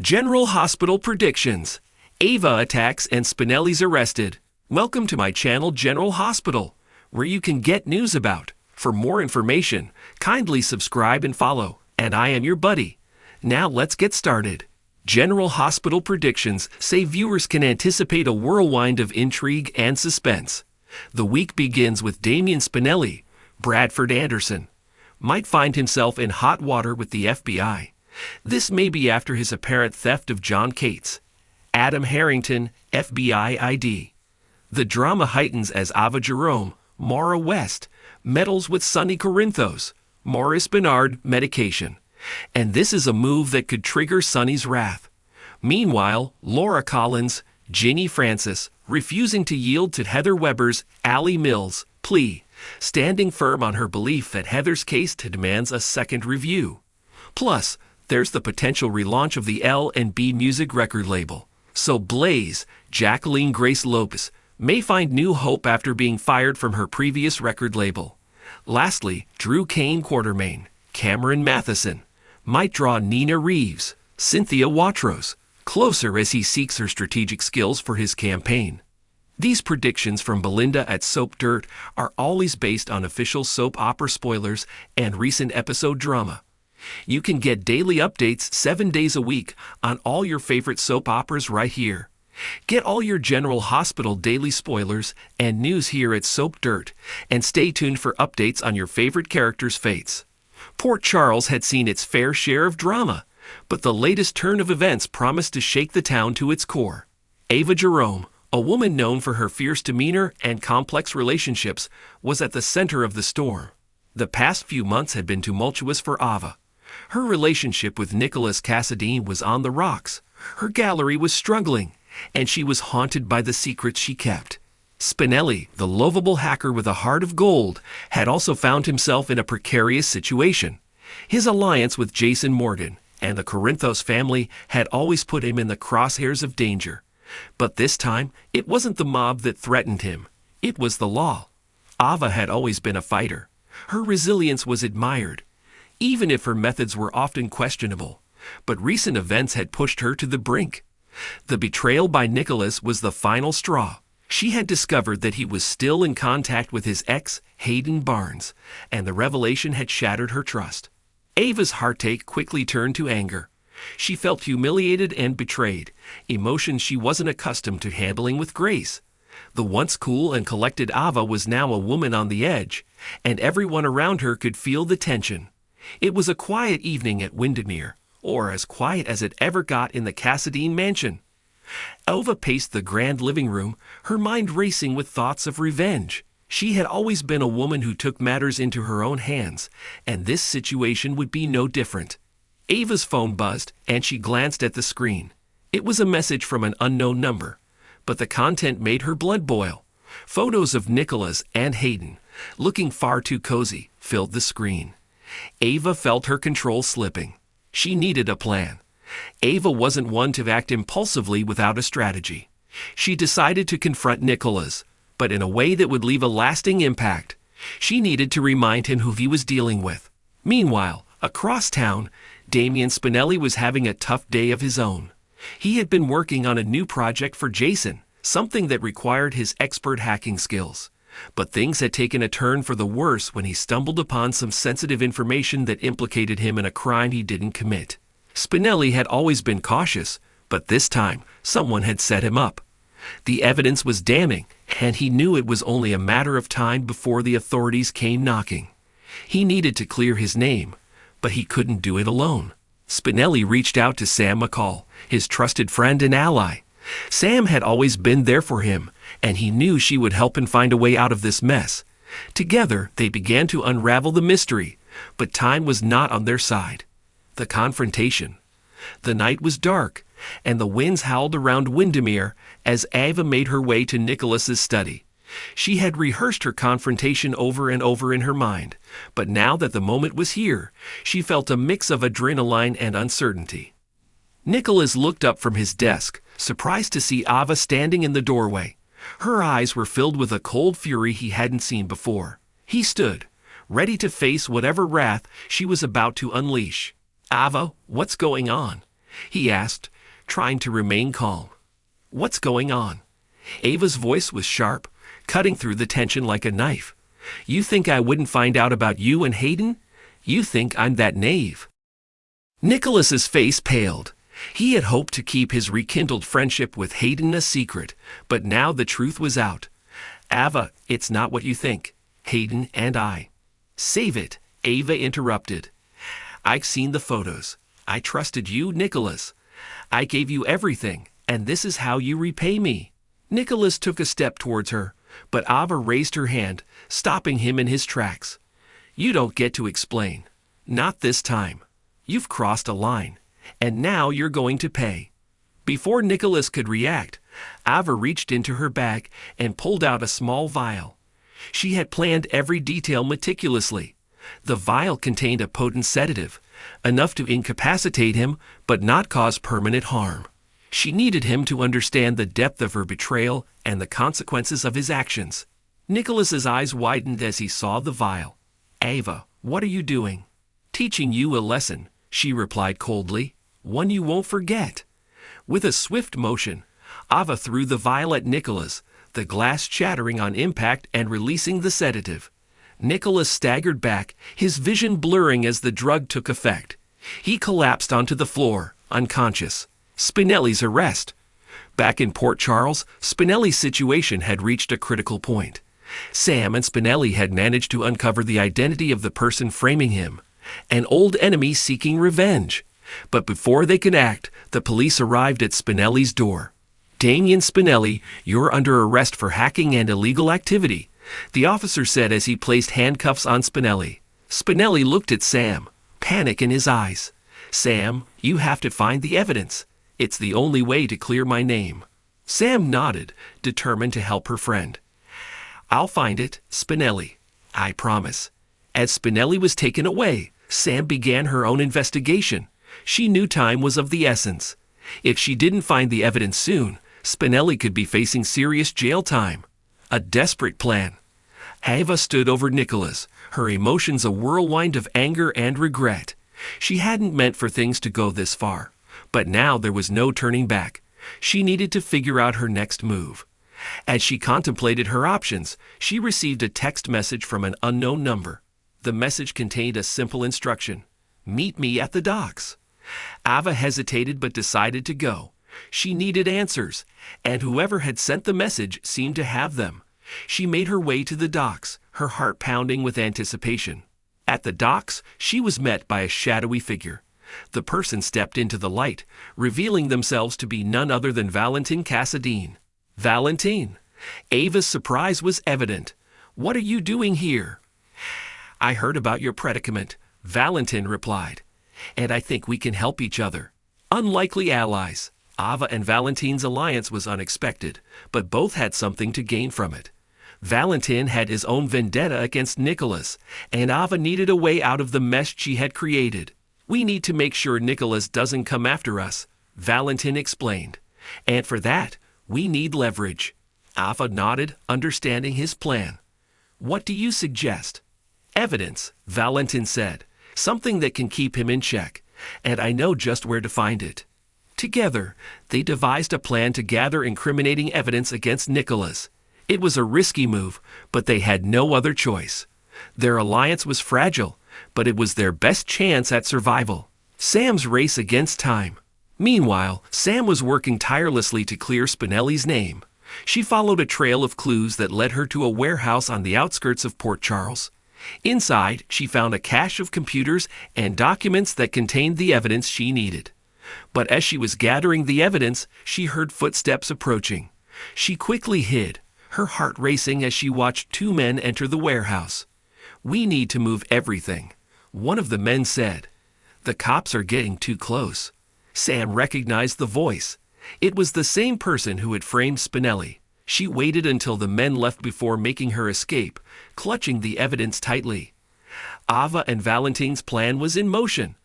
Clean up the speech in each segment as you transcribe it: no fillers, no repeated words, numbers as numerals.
General Hospital Predictions. Ava attacks and Spinelli's arrested. Welcome to my channel General Hospital, where you can get news about. For more information, kindly subscribe and follow. And I am your buddy. Now let's get started. General Hospital predictions say viewers can anticipate a whirlwind of intrigue and suspense. The week begins with Damian Spinelli, Bradford Anderson, might find himself in hot water with the FBI. This may be after his apparent theft of John Cates. Adam Harrington, FBI ID. The drama heightens as Ava Jerome, Maura West, meddles with Sonny Corinthos, Maurice Bernard medication. And this is a move that could trigger Sonny's wrath. Meanwhile, Laura Collins, Ginny Francis, refusing to yield to Heather Weber's Allie Mills plea, standing firm on her belief that Heather's case demands a second review. Plus, there's the potential relaunch of the L&B music record label. So Blaze, Jacqueline Grace Lopez, may find new hope after being fired from her previous record label. Lastly, Drew Kane Quartermain, Cameron Matheson, might draw Nina Reeves, Cynthia Watros, closer as he seeks her strategic skills for his campaign. These predictions from Belinda at Soap Dirt are always based on official soap opera spoilers and recent episode drama. You can get daily updates 7 days a week on all your favorite soap operas right here. Get all your General Hospital daily spoilers and news here at Soap Dirt, and stay tuned for updates on your favorite characters' fates. Port Charles had seen its fair share of drama, but the latest turn of events promised to shake the town to its core. Ava Jerome, a woman known for her fierce demeanor and complex relationships, was at the center of the storm. The past few months had been tumultuous for Ava. Her relationship with Nicholas Cassadine was on the rocks. Her gallery was struggling, and she was haunted by the secrets she kept. Spinelli, the lovable hacker with a heart of gold, had also found himself in a precarious situation. His alliance with Jason Morgan and the Corinthos family had always put him in the crosshairs of danger. But this time, it wasn't the mob that threatened him. It was the law. Ava had always been a fighter. Her resilience was admired, even if her methods were often questionable. But recent events had pushed her to the brink. The betrayal by Nicholas was the final straw. She had discovered that he was still in contact with his ex, Hayden Barnes, and the revelation had shattered her trust. Ava's heartache quickly turned to anger. She felt humiliated and betrayed, emotions she wasn't accustomed to handling with grace. The once cool and collected Ava was now a woman on the edge, and everyone around her could feel the tension. It was a quiet evening at Windermere, or as quiet as it ever got in the Cassadine mansion. Ava paced the grand living room, her mind racing with thoughts of revenge. She had always been a woman who took matters into her own hands, and this situation would be no different. Ava's phone buzzed, and she glanced at the screen. It was a message from an unknown number, but the content made her blood boil. Photos of Nicholas and Hayden, looking far too cozy, filled the screen. Ava felt her control slipping. She needed a plan. Ava wasn't one to act impulsively without a strategy. She decided to confront Nicholas, but in a way that would leave a lasting impact. She needed to remind him who he was dealing with. Meanwhile, across town, Damian Spinelli was having a tough day of his own. He had been working on a new project for Jason, something that required his expert hacking skills. But things had taken a turn for the worse when he stumbled upon some sensitive information that implicated him in a crime he didn't commit. Spinelli had always been cautious, but this time, someone had set him up. The evidence was damning, and he knew it was only a matter of time before the authorities came knocking. He needed to clear his name, but he couldn't do it alone. Spinelli reached out to Sam McCall, his trusted friend and ally. Sam had always been there for him, and he knew she would help him find a way out of this mess. Together, they began to unravel the mystery, but time was not on their side. The confrontation. The night was dark, and the winds howled around Windermere as Ava made her way to Nicholas's study. She had rehearsed her confrontation over and over in her mind, but now that the moment was here, she felt a mix of adrenaline and uncertainty. Nicholas looked up from his desk, surprised to see Ava standing in the doorway. Her eyes were filled with a cold fury he hadn't seen before. He stood, ready to face whatever wrath she was about to unleash. "Ava, what's going on?" he asked, trying to remain calm. "What's going on?" Ava's voice was sharp, cutting through the tension like a knife. "You think I wouldn't find out about you and Hayden? You think I'm that naive?" Nicholas's face paled. He had hoped to keep his rekindled friendship with Hayden a secret, but now the truth was out. "Ava, it's not what you think. Hayden and I." "Save it," Ava interrupted. "I've seen the photos. I trusted you, Nicholas. I gave you everything, and this is how you repay me." Nicholas took a step towards her, but Ava raised her hand, stopping him in his tracks. "You don't get to explain. Not this time. You've crossed a line, and now you're going to pay." Before Nicholas could react, Ava reached into her bag and pulled out a small vial. She had planned every detail meticulously. The vial contained a potent sedative, enough to incapacitate him but not cause permanent harm. She needed him to understand the depth of her betrayal and the consequences of his actions. Nicholas's eyes widened as he saw the vial. "Ava, what are you doing?" "Teaching you a lesson," she replied coldly. "One you won't forget." With a swift motion, Ava threw the vial at Nicholas, the glass shattering on impact and releasing the sedative. Nicholas staggered back, his vision blurring as the drug took effect. He collapsed onto the floor, unconscious. Spinelli's arrest. Back in Port Charles, Spinelli's situation had reached a critical point. Sam and Spinelli had managed to uncover the identity of the person framing him, an old enemy seeking revenge. But before they could act, the police arrived at Spinelli's door. "Damien Spinelli, you're under arrest for hacking and illegal activity," the officer said as he placed handcuffs on Spinelli. Spinelli looked at Sam, panic in his eyes. "Sam, you have to find the evidence. It's the only way to clear my name." Sam nodded, determined to help her friend. "I'll find it, Spinelli. I promise." As Spinelli was taken away, Sam began her own investigation. She knew time was of the essence. If she didn't find the evidence soon, Spinelli could be facing serious jail time. A desperate plan. Ava stood over Nicholas, her emotions a whirlwind of anger and regret. She hadn't meant for things to go this far, but now there was no turning back. She needed to figure out her next move. As she contemplated her options, she received a text message from an unknown number. The message contained a simple instruction: "Meet me at the docks." Ava hesitated but decided to go. She needed answers, and whoever had sent the message seemed to have them. She made her way to the docks, her heart pounding with anticipation. At the docks, she was met by a shadowy figure. The person stepped into the light, revealing themselves to be none other than Valentin Cassadine. "Valentin!" Ava's surprise was evident. "What are you doing here?" "I heard about your predicament," Valentin replied, "and I think we can help each other." Unlikely allies. Ava and Valentin's alliance was unexpected, but both had something to gain from it. Valentin had his own vendetta against Nicholas, and Ava needed a way out of the mess she had created. "We need to make sure Nicholas doesn't come after us," Valentin explained. "And for that, we need leverage." Ava nodded, understanding his plan. "What do you suggest?" "Evidence," Valentin said. "Something that can keep him in check, and I know just where to find it." Together, they devised a plan to gather incriminating evidence against Nicholas. It was a risky move, but they had no other choice. Their alliance was fragile, but it was their best chance at survival. Sam's race against time. Meanwhile, Sam was working tirelessly to clear Spinelli's name. She followed a trail of clues that led her to a warehouse on the outskirts of Port Charles. Inside, she found a cache of computers and documents that contained the evidence she needed. But as she was gathering the evidence, she heard footsteps approaching. She quickly hid, her heart racing as she watched two men enter the warehouse. "We need to move everything," one of the men said. "The cops are getting too close." Sam recognized the voice. It was the same person who had framed Spinelli. She waited until the men left before making her escape, clutching the evidence tightly. Ava and Valentin's plan was in motion.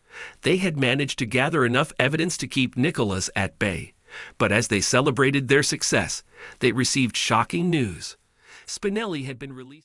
They had managed to gather enough evidence to keep Nicholas at bay. But as they celebrated their success, they received shocking news. Spinelli had been released.